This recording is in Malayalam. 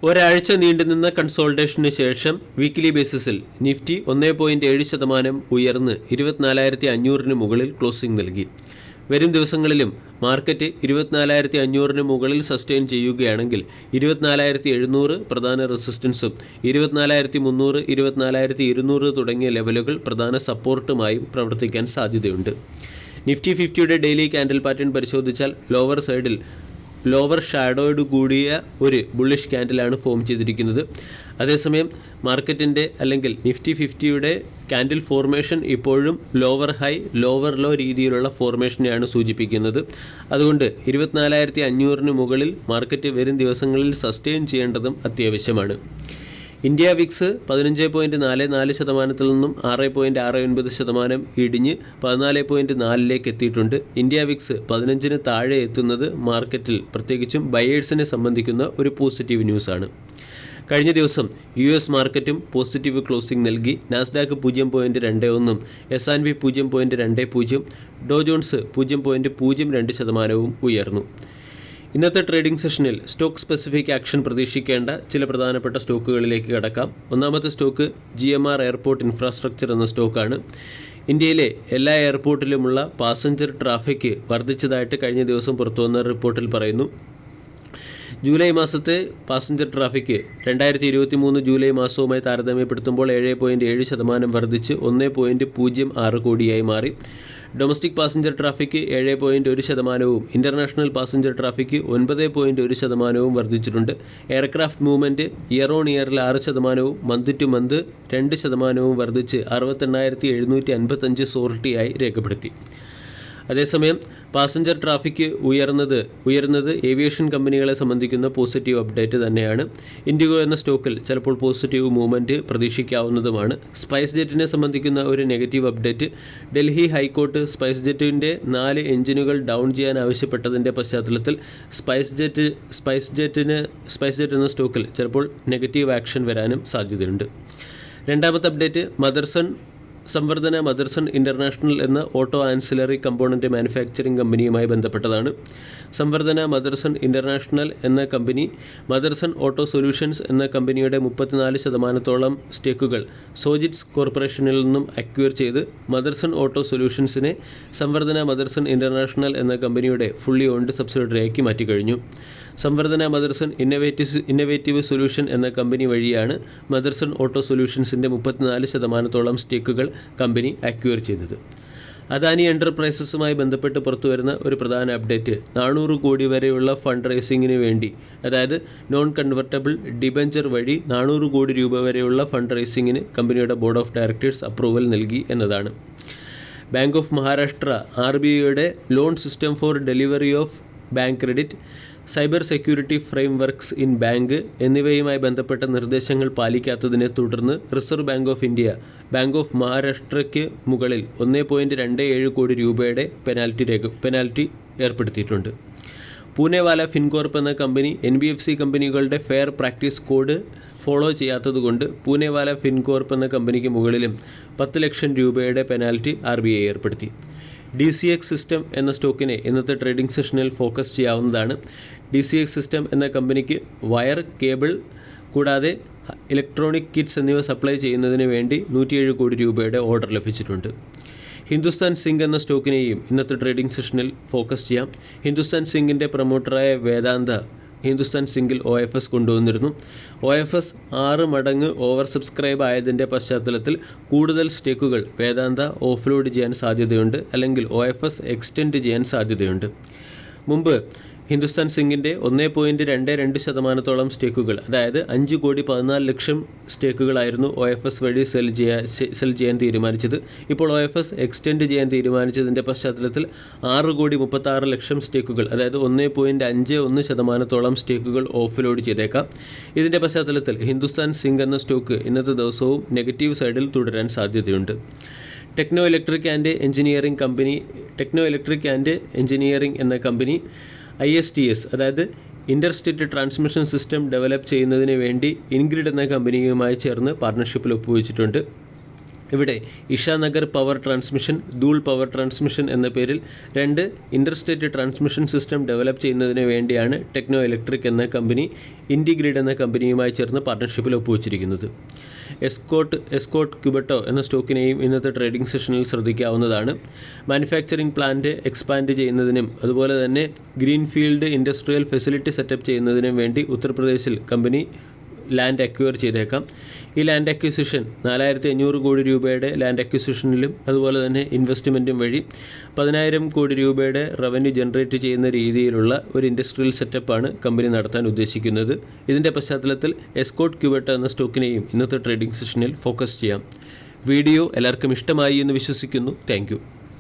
ഒരാഴ്ച നീണ്ടുനിന്ന കൺസോൾട്ടേഷന് ശേഷം വീക്കിലി ബേസിസിൽ നിഫ്റ്റി 1.7% ഉയർന്ന് 24,500 മുകളിൽ ക്ലോസിംഗ് നൽകി. വരും ദിവസങ്ങളിലും മാർക്കറ്റ് 24,500 മുകളിൽ സസ്റ്റെയിൻ ചെയ്യുകയാണെങ്കിൽ 24,700 പ്രധാന റെസിസ്റ്റൻസും 24,300, 24,200 തുടങ്ങിയ ലെവലുകൾ പ്രധാന സപ്പോർട്ടുമായും പ്രവർത്തിക്കാൻ സാധ്യതയുണ്ട്. നിഫ്റ്റി 50യുടെ ഡെയിലി ക്യാൻഡിൽ പാറ്റേൺ പരിശോധിച്ചാൽ ലോവർ ഷാഡോയോട് കൂടിയ ഒരു ബുള്ളിഷ് ക്യാൻഡിലാണ് ഫോം ചെയ്തിരിക്കുന്നത്. അതേസമയം മാർക്കറ്റിൻ്റെ അല്ലെങ്കിൽ നിഫ്റ്റി 50യുടെ ക്യാൻഡിൽ ഫോർമേഷൻ ഇപ്പോഴും ലോവർ ഹൈ ലോവർ ലോ രീതിയിലുള്ള ഫോർമേഷനെയാണ് സൂചിപ്പിക്കുന്നത്. അതുകൊണ്ട് 24,500 മുകളിൽ മാർക്കറ്റ് വരും ദിവസങ്ങളിൽ സസ്റ്റെയിൻ ചെയ്യേണ്ടതും അത്യാവശ്യമാണ്. ഇന്ത്യ വിക്സ് 15.44% നിന്നും 6.69% ഇടിഞ്ഞ് 14.4 എത്തിയിട്ടുണ്ട്. ഇന്ത്യ വിക്സ് 15 താഴെ എത്തുന്നത് മാർക്കറ്റിൽ പ്രത്യേകിച്ചും ബയേഴ്സിനെ സംബന്ധിക്കുന്ന ഒരു പോസിറ്റീവ് ന്യൂസാണ്. കഴിഞ്ഞ ദിവസം US മാർക്കറ്റും പോസിറ്റീവ് ക്ലോസിംഗ് നൽകി. നാസ്ഡാക്ക് 0.21, S&P 0.20, ഡോ ജോൺസ് 0.02% ഉയർന്നു. ഇന്നത്തെ ട്രേഡിംഗ് സെഷനിൽ സ്റ്റോക്ക് സ്പെസിഫിക് ആക്ഷൻ പ്രതീക്ഷിക്കേണ്ട ചില പ്രധാനപ്പെട്ട സ്റ്റോക്കുകളിലേക്ക് കടക്കാം. ഒന്നാമത്തെ സ്റ്റോക്ക് GMR എയർപോർട്ട് ഇൻഫ്രാസ്ട്രക്ചർ എന്ന സ്റ്റോക്കാണ്. ഇന്ത്യയിലെ എല്ലാ എയർപോർട്ടിലുമുള്ള പാസഞ്ചർ ട്രാഫിക് വർദ്ധിച്ചതായിട്ട് കഴിഞ്ഞ ദിവസം പുറത്തുവന്ന റിപ്പോർട്ടിൽ പറയുന്നു. ജൂലൈ മാസത്തെ പാസഞ്ചർ ട്രാഫിക് 2023 ജൂലൈ മാസവുമായി താരതമ്യപ്പെടുത്തുമ്പോൾ 7.7% വർദ്ധിച്ച് 1.06 കോടിയായി മാറി. Domestic passenger traffic 7.1%, international passenger traffic 9.1% വർദ്ധിച്ചിട്ടുണ്ട്. എയർക്രാഫ്റ്റ് മൂവ്മെൻറ്റ് ഇയർ ഓൺ ഇയറിൽ 6%, മന്ത് ടു മന്ത് 2% വർദ്ധിച്ച് 68,755 സോർട്ടിയായി രേഖപ്പെടുത്തി. അതേസമയം പാസഞ്ചർ ട്രാഫിക് ഉയർന്നത് ഏവിയേഷൻ കമ്പനികളെ സംബന്ധിക്കുന്ന പോസിറ്റീവ് അപ്ഡേറ്റ് തന്നെയാണ്. ഇൻഡിഗോ എന്ന സ്റ്റോക്കിൽ ചിലപ്പോൾ പോസിറ്റീവ് മൂവ്മെൻറ്റ് പ്രതീക്ഷിക്കാവുന്നതുമാണ്. സ്പൈസ് ജെറ്റിനെ സംബന്ധിക്കുന്ന ഒരു നെഗറ്റീവ് അപ്ഡേറ്റ്. ഡൽഹി ഹൈക്കോർട്ട് സ്പൈസ് ജെറ്റിൻ്റെ 4 എഞ്ചിനുകൾ ഡൗൺ ചെയ്യാൻ ആവശ്യപ്പെട്ടതിൻ്റെ പശ്ചാത്തലത്തിൽ സ്പൈസ് ജെറ്റ് എന്ന സ്റ്റോക്കിൽ ചിലപ്പോൾ നെഗറ്റീവ് ആക്ഷൻ വരാനും സാധ്യതയുണ്ട്. രണ്ടാമത്തെ അപ്ഡേറ്റ് സംവർധന മദർസൺ ഇൻ്റർനാഷണൽ എന്ന ഓട്ടോ ആൻസിലറി കമ്പോണൻ്റ് മാനുഫാക്ചറിംഗ് കമ്പനിയുമായി ബന്ധപ്പെട്ടതാണ്. സംവർധന മദർസൺ ഇൻ്റർനാഷണൽ എന്ന കമ്പനി മദർസൺ ഓട്ടോ സൊല്യൂഷൻസ് എന്ന കമ്പനിയുടെ 34%-ഓളം സ്റ്റേക്കുകൾ സോജിറ്റ്സ് കോർപ്പറേഷനിൽ നിന്നും അക്വയർ ചെയ്ത് മദർസൺ ഓട്ടോ സൊല്യൂഷൻസിനെ സംവർധന മദർസൺ ഇൻ്റർനാഷണൽ എന്ന കമ്പനിയുടെ ഫുള്ളി ഓൺഡ് സബ്സിഡിയറിയാക്കി മാറ്റിക്കഴിഞ്ഞു. സംവർധന മദർസൺ ഇന്നവേറ്റീവ് സൊല്യൂഷൻ എന്ന കമ്പനി വഴിയാണ് മദർസൺ ഓട്ടോ സൊല്യൂഷൻസിൻ്റെ 34%-ഓളം സ്റ്റേക്കുകൾ കമ്പനി അക്വയർ ചെയ്തത്. അദാനി എൻ്റർപ്രൈസസുമായി ബന്ധപ്പെട്ട് പുറത്തുവരുന്ന ഒരു പ്രധാന അപ്ഡേറ്റ് 400 കോടി വരെയുള്ള ഫണ്ട് റേസിങ്ങിന് വേണ്ടി, അതായത് നോൺ കൺവെർട്ടബിൾ ഡിബഞ്ചർ വഴി 400 കോടി രൂപ വരെയുള്ള ഫണ്ട് റേസിങ്ങിന് കമ്പനിയുടെ ബോർഡ് ഓഫ് ഡയറക്ടേഴ്സ് അപ്രൂവൽ നൽകി എന്നതാണ്. ബാങ്ക് ഓഫ് മഹാരാഷ്ട്ര RBIയുടെ loan system for delivery of bank credit, cyber security frameworks in bank എന്നിവയുമായി ബന്ധപ്പെട്ട നിർദ്ദേശങ്ങൾ പാലിക്കാത്തതിനെ തുടർന്ന് Reserve Bank of India bank of മഹാരാഷ്ട്രയ്ക്ക് മുകളിൽ 1.27 കോടി രൂപയുടെ പെനാൽറ്റി ഏർപ്പെടുത്തിയിട്ടുണ്ട്. പൂനെവാല ഫിൻകോർപ്പ് എന്ന കമ്പനി NBFC കമ്പനികളുടെ ഫെയർ പ്രാക്ടീസ് കോഡ് ഫോളോ ചെയ്യാത്തതുകൊണ്ട് പൂനെവാല ഫിൻകോർപ്പ് എന്ന കമ്പനിക്ക് മുകളിലും 10 ലക്ഷം രൂപയുടെ പെനാൽറ്റി RBI ഏർപ്പെടുത്തി. DCX സിസ്റ്റം എന്ന സ്റ്റോക്കിനെ ഇന്നത്തെ ട്രേഡിംഗ് സെഷനിൽ ഫോക്കസ് ചെയ്യാവുന്നതാണ്. DCX സിസ്റ്റം എന്ന കമ്പനിക്ക് വയർ, കേബിൾ കൂടാതെ ഇലക്ട്രോണിക് കിറ്റ്സ് എന്നിവ സപ്ലൈ ചെയ്യുന്നതിന് വേണ്ടി 107 കോടി രൂപയുടെ ഓർഡർ ലഭിച്ചിട്ടുണ്ട്. ഹിന്ദുസ്ഥാൻ സിങ്ക് എന്ന സ്റ്റോക്കിനെയും ഇന്നത്തെ ട്രേഡിംഗ് സെഷനിൽ ഫോക്കസ് ചെയ്യാം. ഹിന്ദുസ്ഥാൻ സിങ്കിൻ്റെ പ്രൊമോട്ടറായ വേദാന്ത ഹിന്ദുസ്ഥാൻ സിങ്കിൽ OFS കൊണ്ടുവന്നിരുന്നു. OFS 6 മടങ്ങ് ഓവർ സബ്സ്ക്രൈബ് ആയതിൻ്റെ പശ്ചാത്തലത്തിൽ കൂടുതൽ സ്റ്റേക്കുകൾ വേദാന്ത ഓഫ്ലോഡ് ചെയ്യാൻ സാധ്യതയുണ്ട്, അല്ലെങ്കിൽ OFS എക്സ്റ്റെൻഡ് ചെയ്യാൻ സാധ്യതയുണ്ട്. മുമ്പ് ഹിന്ദുസ്ഥാൻ സിങ്കിൻ്റെ 1.22%-ഓളം സ്റ്റേക്കുകൾ, അതായത് 5,14,00,000 സ്റ്റേക്കുകളായിരുന്നു OFS വഴി സെൽ ചെയ്യാൻ തീരുമാനിച്ചത്. ഇപ്പോൾ OFS എക്സ്റ്റെൻഡ് ചെയ്യാൻ തീരുമാനിച്ചതിൻ്റെ പശ്ചാത്തലത്തിൽ 6,36,00,000 സ്റ്റേക്കുകൾ, അതായത് 1.51%-ഓളം സ്റ്റേക്കുകൾ ഓഫ്ലോഡ് ചെയ്തേക്കാം. ഇതിൻ്റെ പശ്ചാത്തലത്തിൽ ഹിന്ദുസ്ഥാൻ സിങ്ക് എന്ന സ്റ്റോക്ക് ഇന്നത്തെ ദിവസവും നെഗറ്റീവ് സൈഡിൽ തുടരാൻ സാധ്യതയുണ്ട്. ടെക്നോ ഇലക്ട്രിക് ആൻഡ് എഞ്ചിനീയറിംഗ് എന്ന കമ്പനി ISTS, അതായത് ഇൻ്റർസ്റ്റേറ്റ് ട്രാൻസ്മിഷൻ സിസ്റ്റം ഡെവലപ്പ് ചെയ്യുന്നതിന് വേണ്ടി ഇൻഗ്രിഡ് എന്ന കമ്പനിയുമായി ചേർന്ന് പാർട്ണർഷിപ്പിൽ ഒപ്പുവെച്ചിട്ടുണ്ട്. ഇവിടെ ഇഷാനഗർ പവർ ട്രാൻസ്മിഷൻ, ധൂൾ പവർ ട്രാൻസ്മിഷൻ എന്ന പേരിൽ 2 ഇൻ്റർസ്റ്റേറ്റ് ട്രാൻസ്മിഷൻ സിസ്റ്റം ഡെവലപ്പ് ചെയ്യുന്നതിന് വേണ്ടിയാണ് ടെക്നോ ഇലക്ട്രിക് എന്ന കമ്പനി ഇൻഡിഗ്രിഡ് എന്ന കമ്പനിയുമായി ചേർന്ന് പാർട്ണർഷിപ്പിൽ ഒപ്പുവച്ചിരിക്കുന്നത്. എസ്കോട്ട് ക്യൂബട്ടോ എന്ന സ്റ്റോക്കിനെയും ഇന്നത്തെ ട്രേഡിംഗ് സെഷനിൽ ശ്രദ്ധിക്കാവുന്നതാണ്. മാനുഫാക്ചറിംഗ് പ്ലാന്റ് എക്സ്പാൻഡ് ചെയ്യുന്നതിനും അതുപോലെ തന്നെ ഗ്രീൻഫീൽഡ് ഇൻഡസ്ട്രിയൽ ഫെസിലിറ്റി സെറ്റപ്പ് ചെയ്യുന്നതിനും വേണ്ടി ഉത്തർപ്രദേശിൽ കമ്പനി ലാൻഡ് അക്വയർ ചെയ്തേക്കാം. ഈ ലാൻഡ് അക്വിസിഷൻ 4500 കോടി രൂപയുടെ ലാൻഡ് അക്വിസിഷനിലും അതുപോലെ തന്നെ ഇൻവെസ്റ്റ്മെൻറ്റും വഴി 10,000 കോടി രൂപയുടെ റവന്യൂ ജനറേറ്റ് ചെയ്യുന്ന രീതിയിലുള്ള ഒരു ഇൻഡസ്ട്രിയൽ സെറ്റപ്പാണ് കമ്പനി നടത്താൻ ഉദ്ദേശിക്കുന്നത്. ഇതിൻ്റെ പശ്ചാത്തലത്തിൽ എസ്കോട്ട് ക്യൂബട്ടോ എന്ന സ്റ്റോക്കിനെയും ഇന്നത്തെ ട്രേഡിംഗ് സെഷനിൽ ഫോക്കസ് ചെയ്യാം. വീഡിയോ എല്ലാവർക്കും ഇഷ്ടമായി എന്ന് വിശ്വസിക്കുന്നു. താങ്ക്